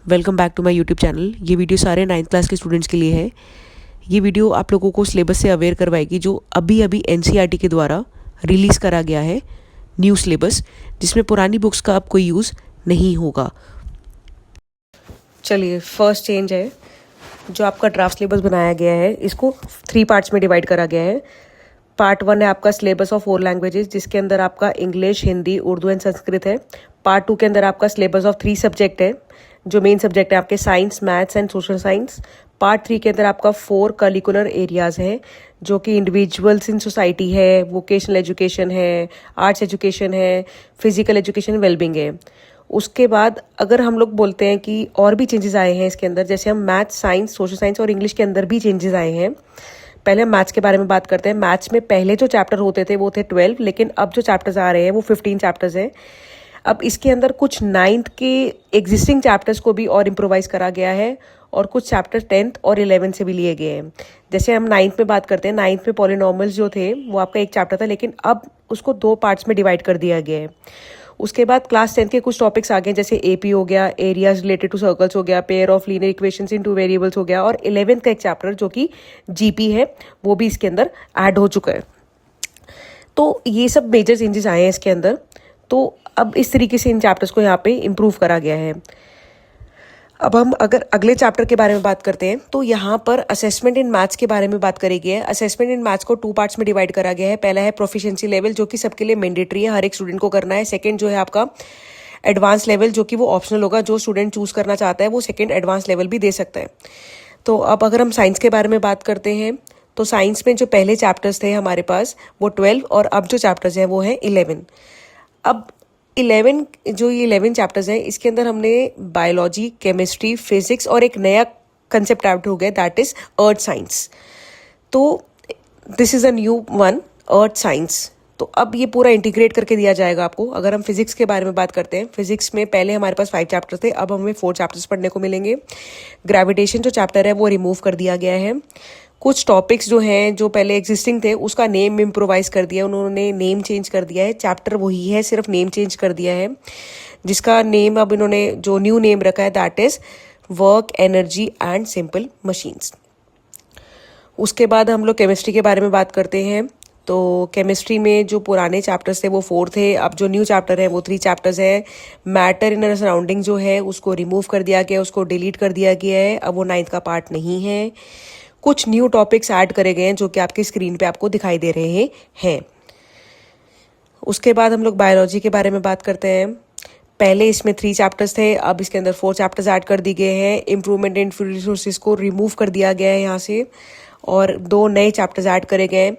Welcome back to my YouTube channel. ये video सारे 9th class के स्टूडेंट्स के लिए है। ये वीडियो आप लोगों को सिलेबस से अवेयर करवाएगी जो अभी अभी एनसीईआरटी के द्वारा रिलीज़ करा गया है न्यू सिलेबस, जिसमें पुरानी बुक्स का अब कोई यूज़ नहीं होगा। चलिए, फर्स्ट चेंज है जो आपका ड्राफ्ट सिलेबस बनाया गया है, इसको 3 पार्ट्स में डिवाइड करा गया है। पार्ट 1 है आपका सिलेबस ऑफ 4 लैंग्वेजेस, जिसके अंदर आपका इंग्लिश, हिंदी, उर्दू एंड संस्कृत है। पार्ट 2 के अंदर आपका सिलेबस ऑफ 3 सब्जेक्ट है, जो मेन सब्जेक्ट है आपके science, maths and social science. Part 3 के अंदर आपका 4 करिकुलर एरियाज है, जो कि इंडिविजुअल्स इन सोसाइटी है, वोकेशनल एजुकेशन है, आर्ट्स एजुकेशन है, फिजिकल एजुकेशन, वेलबींग है। उसके बाद अगर हम लोग बोलते हैं कि और भी चेंजेस आए हैं इसके अंदर, जैसे हम मैथ्स, साइंस, सोशल साइंस और इंग्लिश के अंदर भी चेंजेस आए हैं। पहले हम मैथ्स के बारे में बात करते हैं। मैथ्स में पहले जो चैप्टर होते थे वो थे 12, लेकिन अब जो चैप्टर्स आ रहे हैं वो 15 चैप्टर्स हैं। अब इसके अंदर कुछ 9th के एग्जिस्टिंग चैप्टर्स को भी और इम्प्रोवाइज करा गया है, और कुछ चैप्टर 10th और 11th से भी लिए गए हैं। जैसे हम 9th में बात करते हैं, 9th में पॉलिनॉमियल्स जो थे वो आपका एक चैप्टर था, लेकिन अब उसको 2 पार्ट्स में डिवाइड कर दिया गया है। उसके बाद क्लास 10th के कुछ टॉपिक्स आ गए, जैसे एपी हो गया, एरियाज रिलेटेड टू सर्कल्स हो गया, pair of linear equations in 2 variables हो गया, और 11th का एक चैप्टर जो कि जीपी है वो भी इसके अंदर ऐड हो चुका है। तो ये सब मेजर चेंजेस आए हैं इसके अंदर। तो अब इस तरीके से इन चैप्टर्स को यहाँ पे इम्प्रूव करा गया है। अब हम अगर अगले चैप्टर के बारे में बात करते हैं, तो यहाँ पर असेसमेंट इन मैथ्स के बारे में बात करी गई है। असेसमेंट इन मैथ्स को 2 पार्ट्स में डिवाइड करा गया है। पहला है प्रोफिशिएंसी लेवल, जो कि सबके लिए मैंडेटरी है, हर एक स्टूडेंट को करना है। सेकंड जो है आपका एडवांस लेवल, जो कि वो ऑप्शनल होगा, जो स्टूडेंट चूज करना चाहता है वो सेकंड एडवांस लेवल भी दे सकता है। तो अब अगर हम साइंस के बारे में बात करते हैं, तो साइंस में जो पहले चैप्टर्स थे हमारे पास वो 12, और अब जो चैप्टर्स हैं वो है 11। अब 11 चैप्टर्स हैं, इसके अंदर हमने बायोलॉजी, केमिस्ट्री, फिजिक्स और एक नया कंसेप्ट ऐड हो गया, दैट इज अर्थ साइंस। तो this is a new one, earth science. तो अब ये पूरा इंटीग्रेट करके दिया जाएगा आपको। अगर हम फिजिक्स के बारे में बात करते हैं, फिजिक्स में पहले हमारे पास 5 चैप्टर थे, अब हमें 4 चैप्टर्स पढ़ने को मिलेंगे। ग्रेविटेशन जो चैप्टर है वो रिमूव कर दिया गया है। कुछ टॉपिक्स जो हैं जो पहले एग्जिस्टिंग थे उसका नेम इम्प्रोवाइज कर दिया, उन्होंने नेम चेंज कर दिया है। चैप्टर वही है, सिर्फ नेम चेंज कर दिया है, जिसका नेम अब इन्होंने जो न्यू नेम रखा है that is work, energy and simple machines. उसके बाद हम लोग केमिस्ट्री के बारे में बात करते हैं। तो केमिस्ट्री में जो पुराने चैप्टर्स थे वो 4 थे, अब जो न्यू चैप्टर है वो 3 चैप्टर्स है। मैटर इन अवर सराउंडिंग जो है उसको रिमूव कर दिया गया, उसको डिलीट कर दिया गया है, अब वो 9th का पार्ट नहीं है। कुछ न्यू टॉपिक्स ऐड करे गए हैं जो कि आपकी स्क्रीन पे आपको दिखाई दे रहे हैं। उसके बाद हम लोग बायोलॉजी के बारे में बात करते हैं। पहले इसमें 3 चैप्टर्स थे, अब इसके अंदर 4 चैप्टर्स ऐड कर दिए गए हैं। इम्प्रूवमेंट इन फूड रिसोर्सेज को रिमूव कर दिया गया है यहाँ से, और 2 नए चैप्टर्स ऐड करे गए,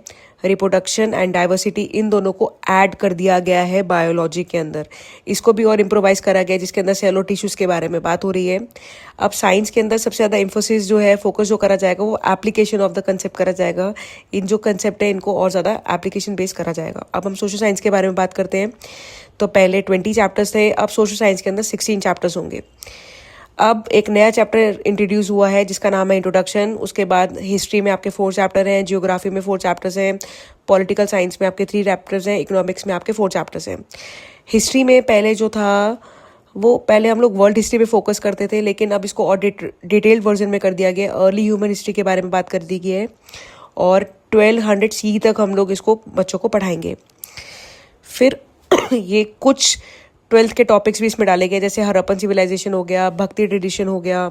रिप्रोडक्शन एंड डाइवर्सिटी, इन दोनों को ऐड कर दिया गया है बायोलॉजी के अंदर। इसको भी और इम्प्रोवाइज करा गया है, जिसके अंदर सेलो टिश्यूज के बारे में बात हो रही है। अब साइंस के अंदर सबसे ज़्यादा इन्फोसिस जो है, फोकस जो करा जाएगा वो एप्लीकेशन ऑफ द कंसेप्ट करा जाएगा। इन जो कंसेप्ट है इनको और ज़्यादा एप्लीकेशन बेस करा जाएगा। अब हम सोशल साइंस के बारे में बात करते हैं। तो पहले 20 चैप्टर्स थे, अब सोशल साइंस के अंदर 16 चैप्टर्स होंगे। अब एक नया चैप्टर इंट्रोड्यूस हुआ है जिसका नाम है इंट्रोडक्शन। उसके बाद हिस्ट्री में आपके 4 चैप्टर हैं, जियोग्राफी में 4 चैप्टर्स हैं, पॉलिटिकल साइंस में आपके 3 चैप्टर्स हैं, इकोनॉमिक्स में आपके 4 चैप्टर्स हैं। हिस्ट्री में पहले जो था वो पहले हम लोग वर्ल्ड हिस्ट्री पे फोकस करते थे, लेकिन अब इसको और डिटेल्ड वर्जन में कर दिया गया। अर्ली ह्यूमन हिस्ट्री के बारे में बात कर दी गई है, और 1200 सी तक हम लोग इसको बच्चों को पढ़ाएंगे। फिर ये कुछ 12th के टॉपिक्स भी इसमें डाले गए, जैसे हड़प्पन सिविलाइजेशन हो गया, भक्ति ट्रेडिशन हो गया,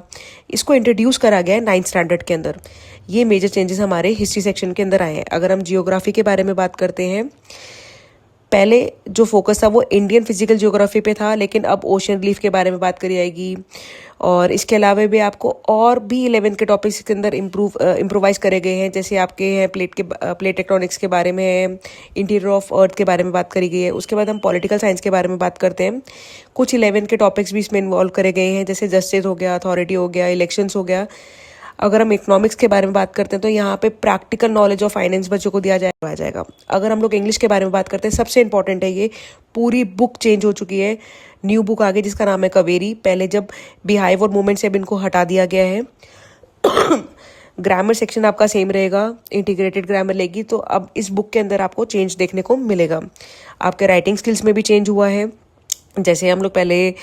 इसको इंट्रोड्यूस करा गया है 9th स्टैंडर्ड के अंदर। ये मेजर चेंजेस हमारे हिस्ट्री सेक्शन के अंदर आए हैं। अगर हम जियोग्राफी के बारे में बात करते हैं, पहले जो फोकस था वो इंडियन फिजिकल जियोग्राफी पे था, लेकिन अब ओशन रिलीफ के बारे में बात करी जाएगी। और इसके अलावा भी आपको और भी 11th के टॉपिक्स के अंदर इम्प्रोवाइज करे गए हैं, जैसे आपके हैं प्लेट टेक्टोनिक्स के बारे में है, इंटीरियर ऑफ अर्थ के बारे में बात करी गई है। उसके बाद हम पॉलिटिकल साइंस के बारे में बात करते हैं। कुछ 11th के टॉपिक्स भी इसमें इन्वॉल्व करे गए हैं, जैसे जस्टिस हो गया, अथॉरिटी हो गया, इलेक्शंस हो गया। अगर हम इकोनॉमिक्स के बारे में बात करते हैं तो यहाँ पे प्रैक्टिकल नॉलेज ऑफ फाइनेंस बच्चों को दिया जाएगा। अगर हम लोग इंग्लिश के बारे में बात करते हैं, सबसे इंपॉर्टेंट है ये पूरी बुक चेंज हो चुकी है, न्यू बुक आ गई जिसका नाम है कावेरी। पहले जब बिहाइव और मूवमेंट से अब इनको हटा दिया गया है। ग्रामर सेक्शन आपका सेम रहेगा, इंटीग्रेटेड ग्रामर लेगी, तो अब इस बुक के अंदर आपको चेंज देखने को मिलेगा। आपके राइटिंग स्किल्स में भी चेंज हुआ है। जैसे हम लोग पहले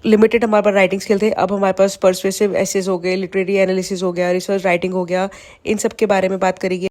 लिमिटेड हमारे पास राइटिंग स्किल थे, अब हमारे पास पर्सुएसिव एसेस हो गए, लिटरेरी एनालिसिस हो गया, रिसर्च राइटिंग हो गया, इन सब के बारे में बात करेगी।